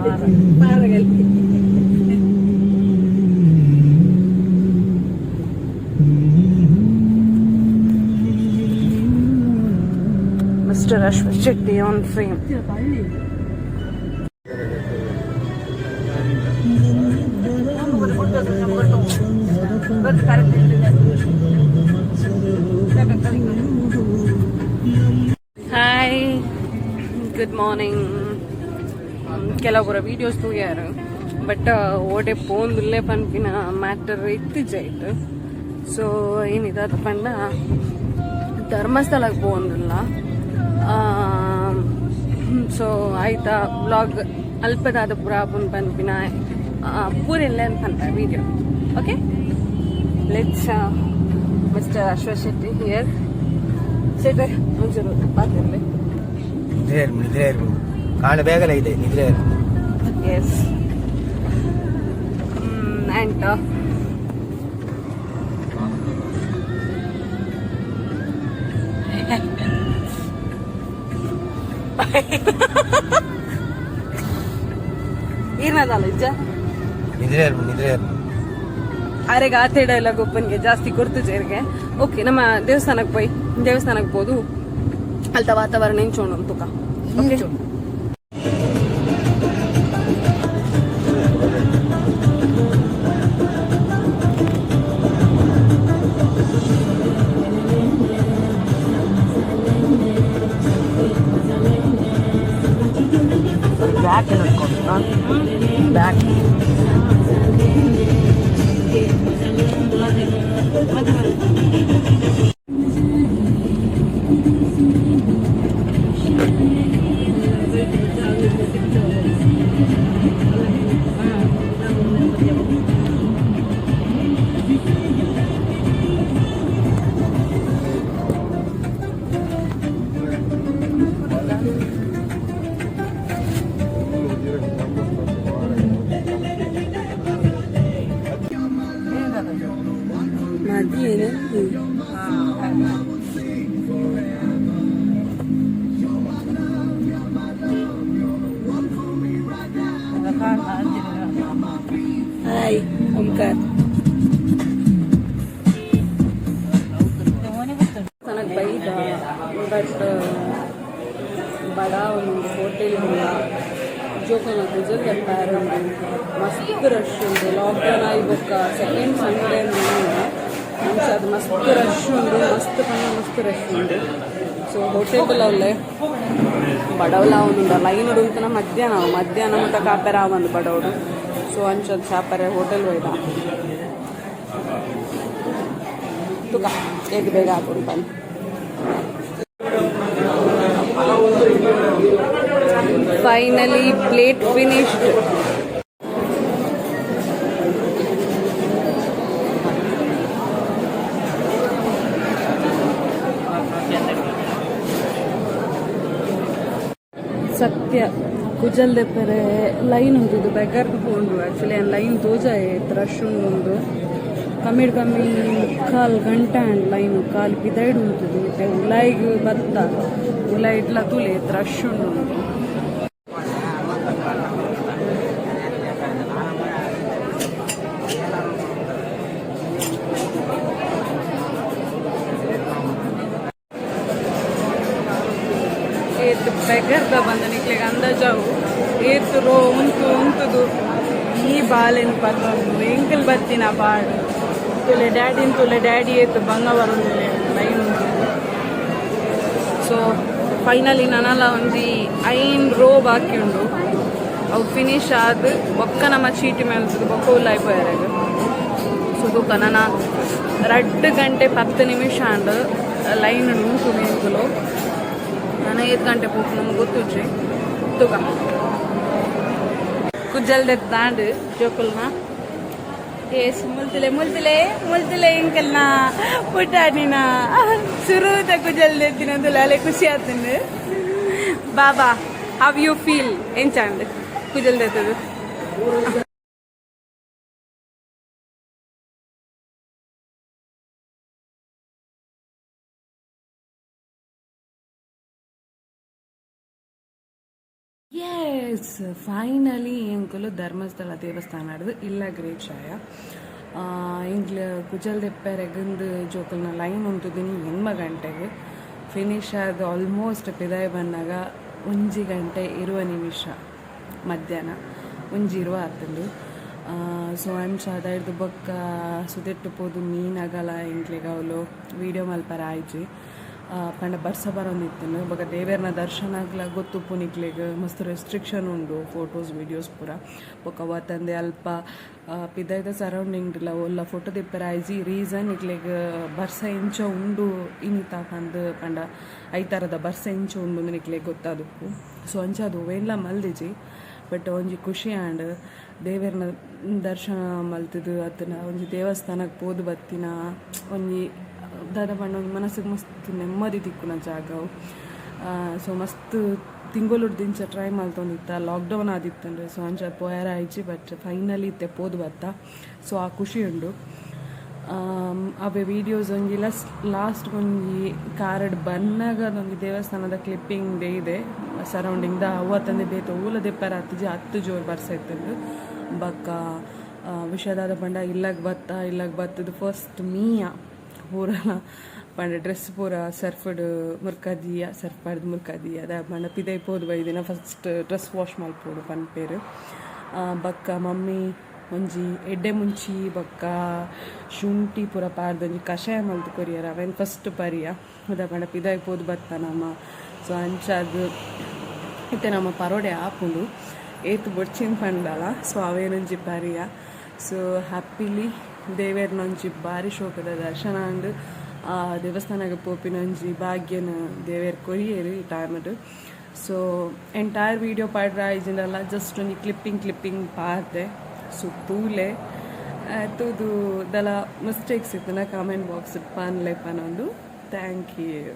Mr. Ashwin Shetty on frame. Hi, good morning. ಕೆಲವರ videos ತೂಗ್ಯಾರು but ಓಡೆ ಪೋಂದುಲ್ಲೇ ಪನ್ಪಿನ matter ಇತ್ತಿಜಾಯ್ತು. So ಏನಿದೆ ಪಂಡ ಧರ್ಮಸ್ಥಳಕ್ಕೆ ಪೋಂದಿಲ್ಲ. ಸೊ ಆಯ್ತಾ ಬ್ಲಾಗ್ ಅಲ್ಪದಾದ ಪುರಾಪುನ್ ಪನ್ಪಿನ ಪೂರೆಲ್ಲ ಪಂತ video. Okay, let's mister Ashwath Shetty here. Shetty ಒಂಚೂರು ಪಾತಿರ್ಲಿ. ನಿದ್ರೆ ಕಾಣೆ ಬೇಗಲ ಇದೆ ನಿದ್ರೆ. ಎಸ್, ಆ್ಯಂಡ್ ಏನದಲ್ಲ ಇಜ್ಜ ನಿದ್ರೆ ಆರೆಗ ಆತೆ ಡೈಲಾಗ್ ಒಪ್ಪನ್ಗೆ ಜಾಸ್ತಿ ಗುರ್ತು ಜೇರ್ಗೆ. ಓಕೆ, ನಮ್ಮ ದೇವಸ್ಥಾನಕ್ಕೆ ಹೋದು ಅಲ್ತ ವಾತಾವರಣ ಎಂಚೋಣ ತುಕ. ಓಕೆ, ಬ್ಯಾಕ್ ಬ್ಯಾಕ್ ಹಾಯ್ ಓಂಕಾರ ನನಗೆ ಬೈದ ಬಟ್ ಬಡ ಒಂದು ಹೋಟೆಲ್ ಜೋಕನ ಗುಜರ್ ಎಪ್ಪಾರು ಮಸ್ತ್ ರಶ್ ಉಂಟು. ಲಾಕ್ಡೌನ್ ಆಗಿಬೇಕ ಸೆಕೆಂಡ್ ಸಂಡೇ ಮುಂಚೆ ಅದು ಮಸ್ತ್ ರಶ್ ಉಂಟು, ಮಸ್ತ್ ರಶ್ ಉಂಟು. ಸೊ ಹೋಟೆಲ್ ಅವಲ್ಲೇ ಬಡವಲ ಅವನುಂಡ ಲೈನ್ ಉಂಟುನ ಮಧ್ಯಾಹ್ನ ಮುಟ್ಟ ಕಾಪೆರ ಒಂದು ಬಡವಡು. ಸೊ ಅಂಚದು ಚಾಪರೆ ಹೋಟೆಲ್ ಒಯ್ದ ತುಕ ಹೇಗೆ ಬೇಗ ಹಾಕೊಂಡು ಬಂದು ಫೈನಲಿ ಪ್ಲೇಟ್ ಫಿನಿಶ್ಡ್. ಸತ್ಯ ಕುಜಲ್ ದೆಪ್ಪರೆ ಲೈನ್ ಉಂಟು ಬೆಗರ್ದು ಹೋಂಡು. ಆ್ಯಕ್ಚುಲಿ ಲೈನ್ ತೋಜ ರಶ್ ಉಂಡು ಕಮ್ಮಿ ಮುಕ್ಕಾಲು ಗಂಟೆ ಆ್ಯಂಡ್ ಲೈನ್ ಕಾಲು ಪಿದೈಡ್ ಉಂಟು. ಮತ್ತೆ ಉಲಾಯಿಗೆ ಬತ್ತ ಉಲಾಯಿ ಇಟ್ಲ ತುಲೆ ರಶ್ ಉಂಡು. ಬೆಗರ್ದ ಬಂದ ನಿಕ್ಲಿಗೆ ಅಂದಾಜಾವು ಏತು ರೋ ಉಂತುದು ಈ ಬಾಲೆನ್ ಪರ್ವನು ಎಂಕಲ್ ಬತ್ತಿನ ಬಾಡು ತುಲೆ ಡ್ಯಾಡಿ ಏತು ಬಂಗವರು ಲೈನ್ ಉಂಟು. ಸೊ ಫೈನಲಿ ನನಲ ಒಂಜಿ 5 ರೋ ಬಾಕಿ ಉಂಡು. ಅವು ಫಿನಿಶ್ ಆದ ಬೊಕ್ಕ ನಮ್ಮ ಚೀಟಿ ಮೇಲೆ ಬೊಕ್ಕ ಉಲ್ಲಾಯ್ಪೋಯಾರಾಗ. ಸೊ ಬೊಕ್ಕ ನಾನು 2 ಗಂಟೆ 10 ನಿಮಿಷ ಅಂಡ್ ಲೈನ್ ಉಂಟು ಮೇಂಕಲು. ನಾನು 5 ಗಂಟೆ ಹೋಗಿ ನಮ್ಗೆ ಗೊತ್ತುಜ್ರಿ ತುಗ ಕುಜ್ಜಲ್ದೆ ತಾಂಡು ಜೋಕಲ್ನ ಏಸ್ ಮುಲ್ತಿಲೆ ಇಂಕಲ್ನ ಪುಟ್ಟಾಣಿನ ಸುರುದ ಕುಜಲ್ದೆ ತಿನ್ನೋದು ಅಲ್ಲೇ ಖುಷಿ ಆಗ್ತಂದು. ಬಾಬಾ ಹೌ ಯು ಫೀಲ್ ಎಂಚಾಂಡ್ ಕುಜಲ್ದೆ ಎಸ್ ಫೈನಲಿ ಎಂಕುಲು ಧರ್ಮಸ್ಥಳ ದೇವಸ್ಥಾನ ಆಡ್ದು ಇಲ್ಲ ಗ್ರೇಟ್ ಶಾಯ ಇಂಗ್ಲ ಕುಜಲ್ ದೆಪ್ಪೆರೆಗಂದು ಜೋಕಲ್ನ ಲೈನ್ ಉಂಟುದಿನಿ 8 ಗಂಟೆಗೆ ಫಿನಿಶ್ ಆದ ಆಲ್ಮೋಸ್ಟ್ ಪಿದಾಯ ಬಂದಾಗ 1 ಗಂಟೆ 20 ನಿಮಿಷ ಮಧ್ಯಾಹ್ನ 1:20 ಆತಂದು ಸೊ ಅಂಚ ಅದಾಯ್ದು ಬೊಕ್ಕ ಸುದೆಟ್ಟು ಪೋದು ಮೀನಗಲ ಇಂಕ್ಲೆಗ ಅವಳು ವೀಡಿಯೋ ಮಲ್ಪರ ಆಯ್ಜಿ ಪಂಡ ಬರ್ಸ ಬರೋಂದಿತ್ತು ಬೊಕ ದೇವೇರ್ನ ದರ್ಶನ ಆಗ್ಲ ಗೊತ್ತು ಪುನಿಕ್ಲೆಗ್ ಮಸ್ತ್ ರೆಸ್ಟ್ರಿಕ್ಷನ್ ಉಂಡು ಫೋಟೋಸ್ ವೀಡಿಯೋಸ್ ಪೂರ ಬೊಕ ಅವತ್ತಂದೆ ಅಲ್ಪ ಪಿದಾಯ್ದ ಸರೌಂಡಿಂಗ್ಲ ಒಲ್ಲ ಫೋಟೋ ದಿಪ್ಪರ ಆಯ್ಜಿ ರೀಸನ್ ಇಕ್ಲೆಗ್ ಬರ್ಸ ಇಂಚ ಉಂಡು ಇನಿತ ಪಂಡ ಐತಾರದ ಬರ್ಸ ಇಂಚ ಉಂಡು ನಿಕ್ಲೆಗ್ ಗೊತ್ತಾದಪ್ಪು ಸೊ ಅಂಚ ಅದು ಎಲ್ಲ ಮಲ್ದಿಜಿ ಬಟ್ ಒಂಜಿ ಖುಷಿ ಆಂಡ್ ದೇವೇರ್ನ ದರ್ಶನ ಮಲ್ತಿದ್ದು ಅದನ್ನ ಒಂಜಿ ದೇವಸ್ಥಾನಕ್ಕೆ ಪೋದು ಬತ್ತಿನ ಒಂಜಿ ದಾದ ಪಂಡ ಒಂದು ಮನಸ್ಸಿಗೆ ಮಸ್ತ್ ನೆಮ್ಮದಿ ತಿಕ್ಕುನ ಜಾಗವು ಸೊ ಮಸ್ತ್ ತಿಂಗೊಲುಡ್ ದಿಂಚ ಟ್ರೈ ಮಲ್ತೊಂದಿತ್ತ ಲಾಕ್ಡೌನ್ ಆದಿತ್ತಂದ್ರೆ ಸೊ ಅಂಚ ಪೋಯಾರ ಆಯ್ಚಿ ಬಟ್ ಫೈನಲಿ ಇತ್ತೆ ಪೋದು ಬತ್ತ ಸೊ ಆ ಖುಷಿ ಉಂಡು ಅವೇ ವೀಡಿಯೋಸ್ ಒಂಜಿ ಲಾಸ್ಟ್ ಒಂಜಿ ಕಾರಡ್ ಬನ್ನಾಗ ಒಂಜಿ ದೇವಸ್ಥಾನದ ಕ್ಲಿಪ್ಪಿಂಗ್ ಡೇ ಇದೆ ಸರೌಂಡಿಂಗ್ದ ಅವತ್ತಂದೆ ಬೇತ ಊಲ ದೆಪ್ಪರ ಹತ್ತು ಜೋರು ಬರ್ಸ ಇತ್ತಂದು ಬಕ್ಕ ವಿಷಯದಾದ ಪಂಡ ಇಲ್ಲಗ್ ಬತ್ತದು ಫಸ್ಟ್ ಮೀಯ ಪೂರ ಪಂಡ ಡ್ರೆಸ್ ಪೂರ ಸರ್ಫ್ಡ್ ಮುರ್ಕದಿಯ ಸರ್ಫ್ ಪಡ್ದು ಮುರ್ಕದಿಯ ಅದ ಪಂಡ ಪಿದೈ ಪೋದು ಬೈದಿನ ಫಸ್ಟ್ ಡ್ರೆಸ್ ವಾಶ್ ಮಲ್ಪೋಡು ಪನ್ಪೇರು ಬಕ್ಕ ಮಮ್ಮಿ ಒಂಜಿ ಎಡ್ಡೆ ಮುಂಚಿ ಬೊಕ್ಕ ಶುಂಠಿ ಪೂರ ಪಾರ್ದೊಂಜಿ ಕಷಾಯ ಮಲ್ತು ಕೊರಿಯರ ಅವೇನು ಫಸ್ಟ್ ಪರಿಯ ಅದ ಪಂಡ ಪಿದಾಯಿ ಪೋದು ಬತ್ತ ನಮ್ಮ ಸೊ ಅಂಚ ಅದು ಇತ್ತೆ ನಮ್ಮ ಪರೋಡೆ ಆಪುಂಡು ಏತು ಬೊಡ್ಚಿನ ಪಂಡಲ ಸೊ ಅವೇನೊಂಜಿ ಪರಿಯ ಸೊ ಹ್ಯಾಪಿಲಿ ದೇವೇರ್ನೊಂಜಿ ಬಾರಿ ಶೋಕದ ದರ್ಶನ ಅಂಡ್ ದೇವಸ್ಥಾನಕ್ಕೆ ಪೋಪಿನೊಂಜಿ ಭಾಗ್ಯನ ದೇವೇರ್ ಕೊರಿಯೇರು ಈ ಟೈಮಡು ಸೊ ಎಂಟೈರ್ ವೀಡಿಯೋ ಪಾಡ್ರ ಇಜಿಂದಲ್ಲ ಜಸ್ಟ್ ಒಂಜಿ ಕ್ಲಿಪ್ಪಿಂಗ್ ಪಾರ್ದೆ ಸೊ ತೂಲೆ ತೂದು ದಲ ಮಿಸ್ಟೇಕ್ಸ್ ಇತ್ತನ ಕಾಮೆಂಟ್ ಬಾಕ್ಸ್ ಪನ್ಲೆ ಪನೊಂದು ಥ್ಯಾಂಕ್ ಯು